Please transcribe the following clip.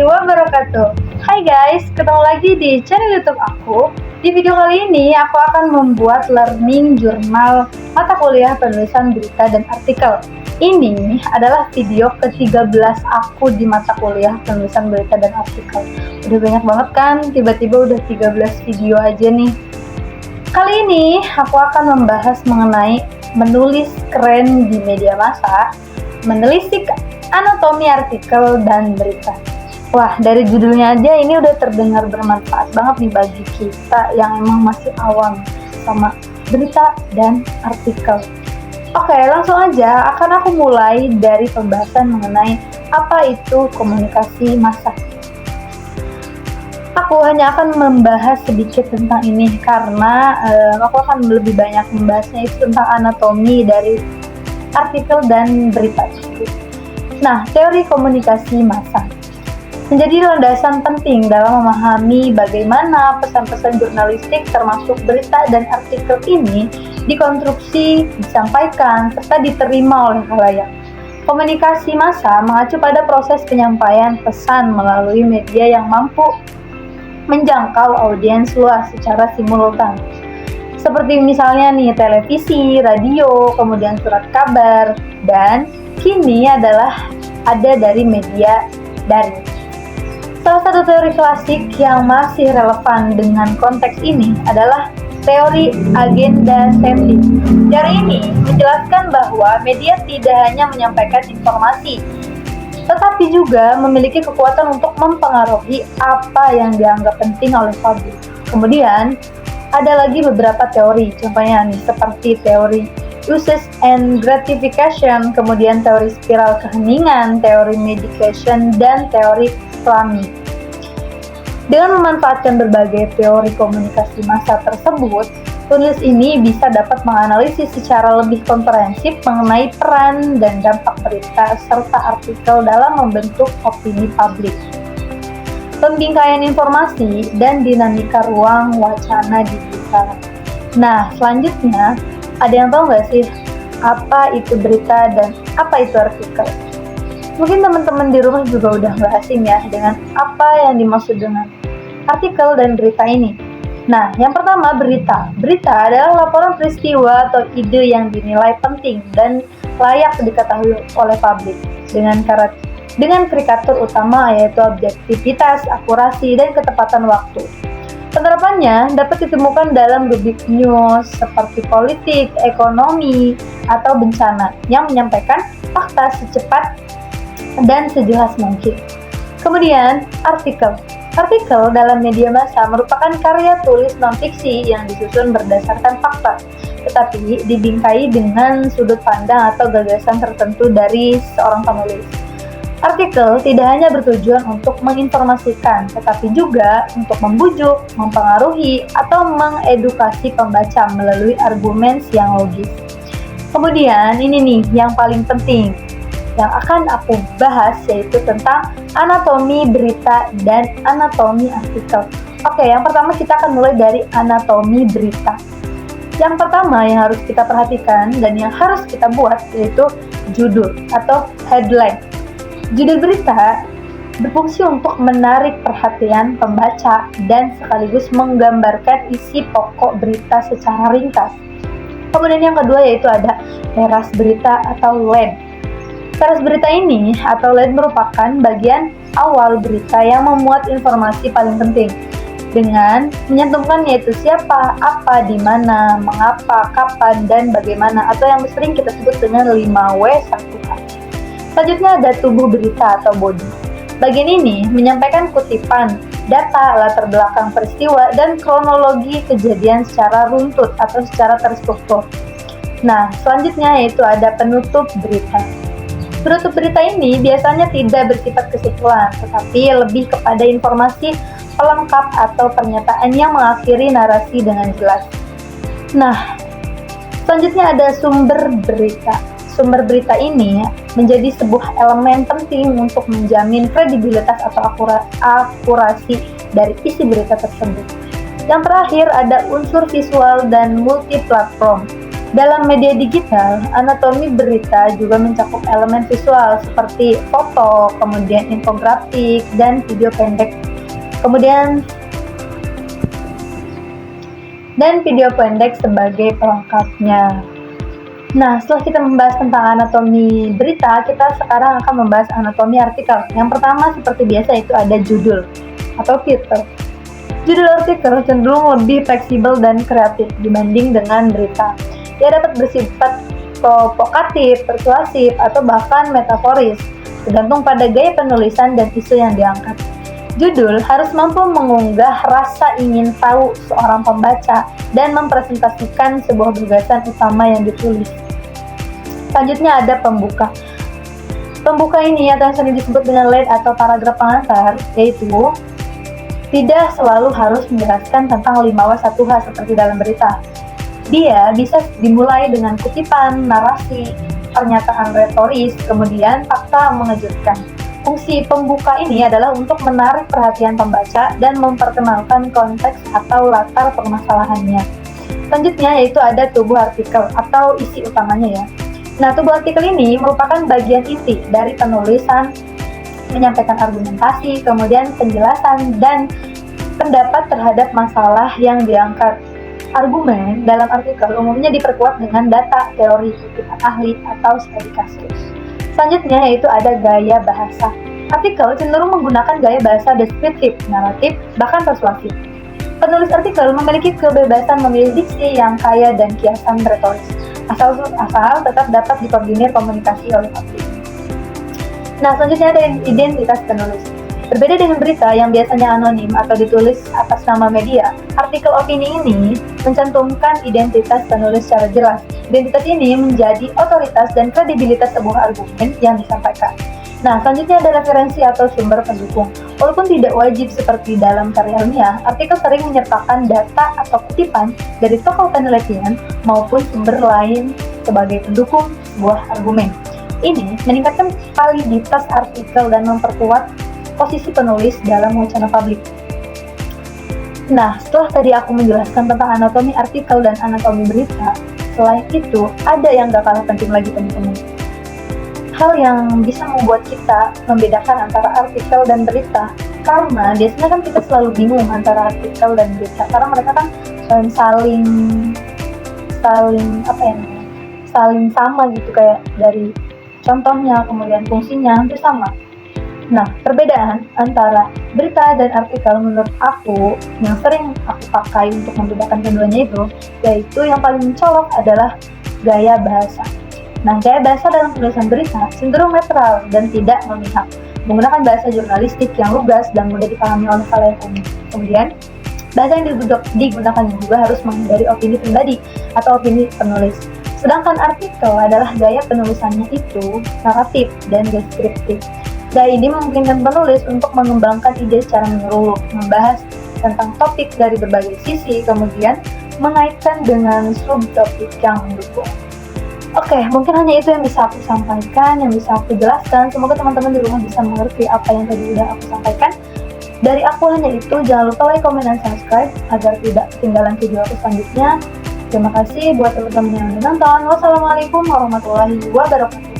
wabarakatuh. Hai guys, ketemu lagi di channel YouTube aku. Di video kali ini aku akan membuat learning jurnal mata kuliah penulisan berita dan artikel. Ini adalah video ke-13 aku di mata kuliah penulisan berita dan artikel. Udah banyak banget kan, tiba-tiba udah 13 video aja nih. Kali ini aku akan membahas mengenai menulis keren di media massa, menelisik anatomi artikel dan berita. Wah, dari judulnya aja ini udah terdengar bermanfaat banget nih bagi kita yang emang masih awam sama berita dan artikel. Oke, langsung aja akan aku mulai dari pembahasan mengenai apa itu komunikasi massa. Aku hanya akan membahas sedikit tentang ini karena aku akan lebih banyak membahasnya itu tentang anatomi dari artikel dan berita tersebut. Nah, teori komunikasi massa menjadi landasan penting dalam memahami bagaimana pesan-pesan jurnalistik termasuk berita dan artikel ini dikonstruksi, disampaikan, serta diterima oleh khalayak. Komunikasi massa mengacu pada proses penyampaian pesan melalui media yang mampu menjangkau audiens luas secara simultan. Seperti misalnya nih televisi, radio, kemudian surat kabar, dan kini ada dari media daring. Salah satu teori klasik yang masih relevan dengan konteks ini adalah teori agenda setting. Teori ini menjelaskan bahwa media tidak hanya menyampaikan informasi, tetapi juga memiliki kekuatan untuk mempengaruhi apa yang dianggap penting oleh publik. Kemudian, ada lagi beberapa teori, contohnya nih seperti teori usage and gratification, kemudian teori spiral keheningan, teori medication, dan teori Flammy. Dengan memanfaatkan berbagai teori komunikasi massa tersebut, penulis ini bisa dapat menganalisis secara lebih komprehensif mengenai peran dan dampak berita serta artikel dalam membentuk opini publik, pembingkaian informasi, dan dinamika ruang wacana digital. Nah, selanjutnya, ada yang tahu nggak sih apa itu berita dan apa itu artikel? Mungkin teman-teman di rumah juga udah nggak asing ya dengan apa yang dimaksud dengan artikel dan berita ini. Nah, yang pertama berita. Berita adalah laporan peristiwa atau ide yang dinilai penting dan layak diketahui oleh publik dengan karikatur utama yaitu objektivitas, akurasi, dan ketepatan waktu. Penerapannya dapat ditemukan dalam rubrik news seperti politik, ekonomi, atau bencana yang menyampaikan fakta secepat dan sejelas mungkin. Kemudian, artikel. Artikel dalam media massa merupakan karya tulis non-fiksi yang disusun berdasarkan fakta, tetapi dibingkai dengan sudut pandang atau gagasan tertentu dari seorang penulis. Artikel tidak hanya bertujuan untuk menginformasikan, tetapi juga untuk membujuk, mempengaruhi, atau mengedukasi pembaca melalui argumen yang logis. Kemudian ini nih yang paling penting yang akan aku bahas, yaitu tentang anatomi berita dan anatomi artikel. Oke, yang pertama kita akan mulai dari anatomi berita. Yang pertama yang harus kita perhatikan dan yang harus kita buat yaitu judul atau headline. Judul berita berfungsi untuk menarik perhatian pembaca dan sekaligus menggambarkan isi pokok berita secara ringkas. Kemudian yang kedua yaitu ada teras berita atau lead. Teras berita ini atau lead merupakan bagian awal berita yang memuat informasi paling penting dengan menyantumkan yaitu siapa, apa, di mana, mengapa, kapan, dan bagaimana, atau yang sering kita sebut dengan 5W1H. Selanjutnya ada tubuh berita atau body. Bagian ini menyampaikan kutipan, data, latar belakang peristiwa, dan kronologi kejadian secara runtut atau secara terstruktur. Nah, selanjutnya yaitu ada penutup berita. Penutup berita ini biasanya tidak bersifat kesimpulan, tetapi lebih kepada informasi pelengkap atau pernyataan yang mengakhiri narasi dengan jelas. Nah, selanjutnya ada sumber berita. Sumber berita ini menjadi sebuah elemen penting untuk menjamin kredibilitas atau akurasi dari isi berita tersebut. Yang terakhir ada unsur visual dan multiplatform. Dalam media digital, anatomi berita juga mencakup elemen visual seperti foto, kemudian infografik, dan video pendek. Dan video pendek sebagai pelengkapnya. Nah, setelah kita membahas tentang anatomi berita, kita sekarang akan membahas anatomi artikel. Yang pertama seperti biasa itu ada judul atau title. Judul artikel cenderung lebih fleksibel dan kreatif dibanding dengan berita. Ia dapat bersifat provokatif, persuasif, atau bahkan metaforis, tergantung pada gaya penulisan dan isu yang diangkat. Judul harus mampu mengunggah rasa ingin tahu seorang pembaca dan mempresentasikan sebuah gagasan utama yang ditulis. Selanjutnya ada pembuka. Pembuka ini atau yang sering disebut dengan lead atau paragraf pengantar, yaitu tidak selalu harus menjelaskan tentang 5W 1H seperti dalam berita. Dia bisa dimulai dengan kutipan, narasi, pernyataan retoris, kemudian fakta mengejutkan. Fungsi pembuka ini adalah untuk menarik perhatian pembaca dan memperkenalkan konteks atau latar permasalahannya. Selanjutnya yaitu ada tubuh artikel atau isi utamanya ya. Nah, tubuh artikel ini merupakan bagian inti dari penulisan, menyampaikan argumentasi, kemudian penjelasan dan pendapat terhadap masalah yang diangkat. Argumen dalam artikel umumnya diperkuat dengan data, teori, kutipan ahli, atau studi kasus. Selanjutnya yaitu ada gaya bahasa. Artikel cenderung menggunakan gaya bahasa deskriptif, naratif, bahkan persuasif. Penulis artikel memiliki kebebasan memilih diksi yang kaya dan kiasan retoris, asal tetap dapat dikoordinir komunikasi oleh publik. Nah, selanjutnya ada identitas penulis. Berbeda dengan berita yang biasanya anonim atau ditulis atas nama media, artikel opini ini mencantumkan identitas penulis secara jelas. Identitas ini menjadi otoritas dan kredibilitas sebuah argumen yang disampaikan. Nah, selanjutnya ada referensi atau sumber pendukung. Walaupun tidak wajib seperti dalam karya ilmiah, artikel sering menyertakan data atau kutipan dari tokoh penelitian maupun sumber lain sebagai pendukung sebuah argumen. Ini meningkatkan validitas artikel dan memperkuat posisi penulis dalam wacana publik. Nah, setelah tadi aku menjelaskan tentang anatomi artikel dan anatomi berita, selain itu ada yang gak kalah penting lagi teman-teman. Hal yang bisa membuat kita membedakan antara artikel dan berita, karena biasanya kan kita selalu bingung antara artikel dan berita, karena mereka kan saling sama gitu, kayak dari contohnya kemudian fungsinya hampir sama. Nah, perbedaan antara berita dan artikel menurut aku yang sering aku pakai untuk membedakan keduanya itu, yaitu yang paling mencolok adalah gaya bahasa. Nah, gaya bahasa dalam penulisan berita cenderung netral dan tidak memihak, menggunakan bahasa jurnalistik yang lugas dan mudah dipahami oleh khalayak umum. Kemudian, bahasa yang digunakan juga harus menghindari opini pribadi atau opini penulis. Sedangkan artikel adalah gaya penulisannya itu naratif dan deskriptif. Gaya ini memungkinkan penulis untuk mengembangkan ide secara menyeluruh, membahas tentang topik dari berbagai sisi, kemudian mengaitkan dengan subtopik yang mendukung. Oke, mungkin hanya itu yang bisa aku sampaikan, yang bisa aku jelaskan. Semoga teman-teman di rumah bisa mengerti apa yang tadi udah aku sampaikan. Dari aku hanya itu, jangan lupa like, comment, dan subscribe agar tidak ketinggalan video aku selanjutnya. Terima kasih buat teman-teman yang udah nonton. Wassalamualaikum warahmatullahi wabarakatuh.